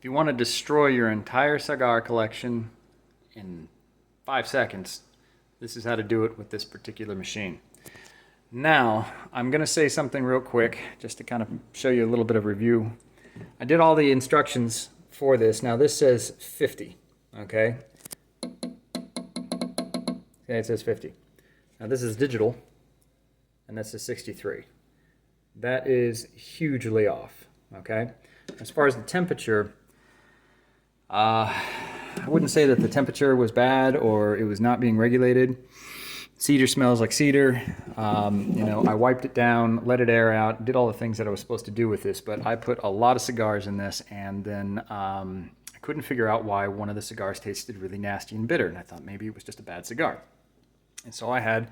If you want to destroy your entire cigar collection in 5 seconds, this is how to do it with this particular machine. Now, I'm going to say something real quick just to kind of show you a little bit of review. I did all the instructions for this. Now this says 50, okay? Okay, it says 50. Now this is digital, and this is 63. That is hugely off, okay? As far as the temperature, I wouldn't say that the temperature was bad or it was not being regulated. Cedar smells like cedar. I wiped it down, let it air out, did all the things that I was supposed to do with this, but I put a lot of cigars in this, and then I couldn't figure out why one of the cigars tasted really nasty and bitter, and I thought maybe it was just a bad cigar. And so I had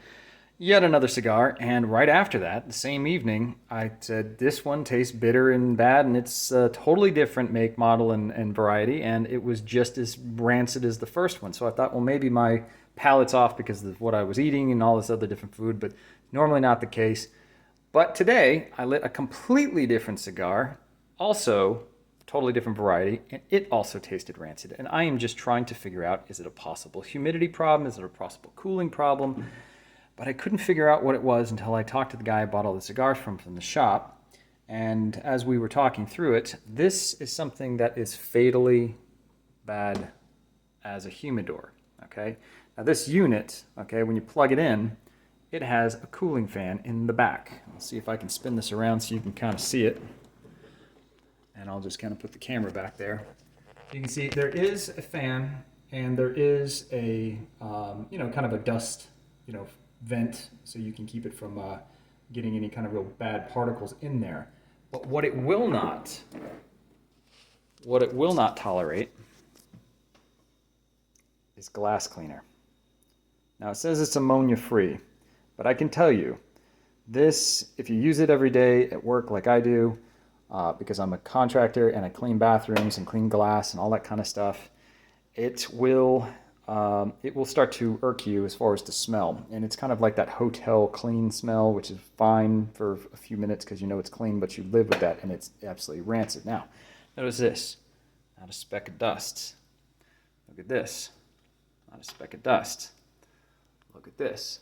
yet another cigar, and right after that, the same evening, I said, this one tastes bitter and bad, and it's a totally different make, model, and variety, and it was just as rancid as the first one. So I thought, well, maybe my palate's off because of what I was eating and all this other different food, but normally not the case. But today, I lit a completely different cigar, also totally different variety, and it also tasted rancid. And I am just trying to figure out, is it a possible humidity problem? Is it a possible cooling problem? But I couldn't figure out what it was until I talked to the guy I bought all the cigars from the shop. And as we were talking through it, this is something that is fatally bad as a humidor, okay? Now this unit, okay, when you plug it in, it has a cooling fan in the back. I'll see if I can spin this around so you can kind of see it. And I'll just kind of put the camera back there. You can see there is a fan, and there is a, kind of a dust, vent, so you can keep it from getting any kind of real bad particles in there. But what it will not tolerate is glass cleaner. Now it says it's ammonia free, but I can tell you, this, if you use it every day at work like I do, because I'm a contractor and I clean bathrooms and clean glass and all that kind of stuff, it will start to irk you as far as the smell. And it's kind of like that hotel clean smell, which is fine for a few minutes because you know it's clean, but you live with that and it's absolutely rancid. Now, notice this. Not a speck of dust. Look at this. Not a speck of dust. Look at this.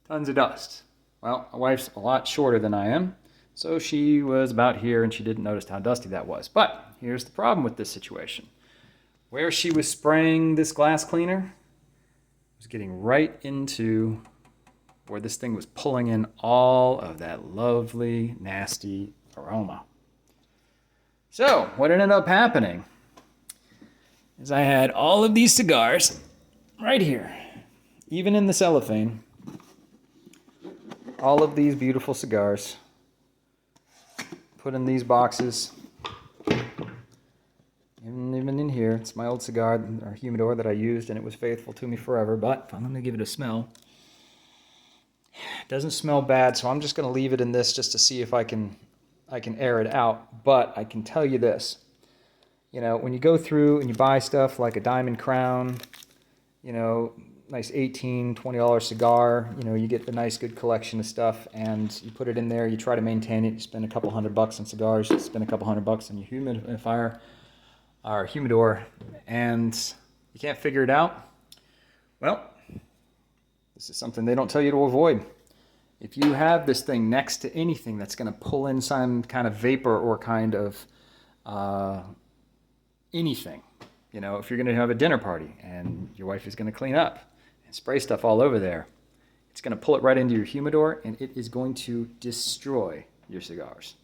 Tons of dust. Well, my wife's a lot shorter than I am, so she was about here and she didn't notice how dusty that was. But here's the problem with this situation. Where she was spraying this glass cleaner was getting right into where this thing was pulling in all of that lovely, nasty aroma. So what ended up happening is I had all of these cigars right here, even in the cellophane. All of these beautiful cigars put in these boxes. Even in here, it's my old cigar or humidor that I used, and it was faithful to me forever. But I'm going to give it a smell. It doesn't smell bad, so I'm just going to leave it in this just to see if I can air it out. But I can tell you this. When you go through and you buy stuff like a Diamond Crown, nice $18, $20 cigar, you get a nice good collection of stuff, and you put it in there, you try to maintain it, you spend a couple $100 on cigars, you spend a couple $100 on your humidifier or humidor, and you can't figure it out. Well, this is something they don't tell you to avoid. If you have this thing next to anything that's going to pull in some kind of vapor or kind of anything, if you're going to have a dinner party and your wife is going to clean up and spray stuff all over there, it's going to pull it right into your humidor, and it is going to destroy your cigars.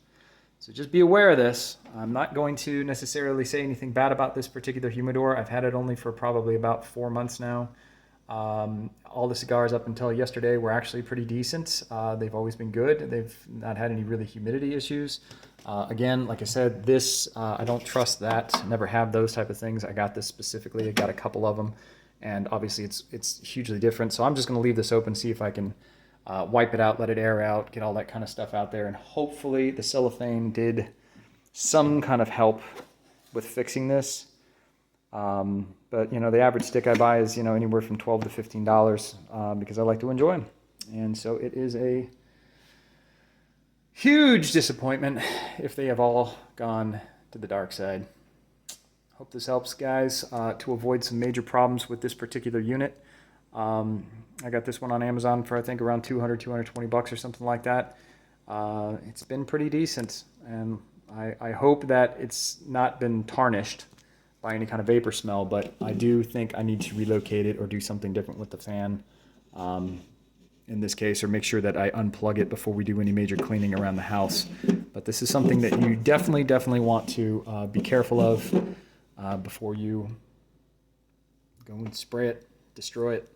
So just be aware of this. I'm not going to necessarily say anything bad about this particular humidor. I've had it only for probably about 4 months now. All the cigars up until yesterday were actually pretty decent. They've always been good. They've not had any really humidity issues. Again, like I said, this, I don't trust that. Never have those type of things. I got this specifically. I got a couple of them, and obviously it's hugely different. So I'm just going to leave this open, see if I can wipe it out, let it air out, get all that kind of stuff out there, and hopefully the cellophane did some kind of help with fixing this. But the average stick I buy is anywhere from $12 to $15 because I like to enjoy them, and so it is a Huge disappointment if they have all gone to the dark side. Hope this helps, guys, to avoid some major problems with this particular unit. I got this one on Amazon for I think around 220 bucks or something like that. It's been pretty decent, and I hope that it's not been tarnished by any kind of vapor smell, but I do think I need to relocate it or do something different with the fan in this case, or make sure that I unplug it before we do any major cleaning around the house. But this is something that you definitely want to be careful of before you go and spray it, destroy it.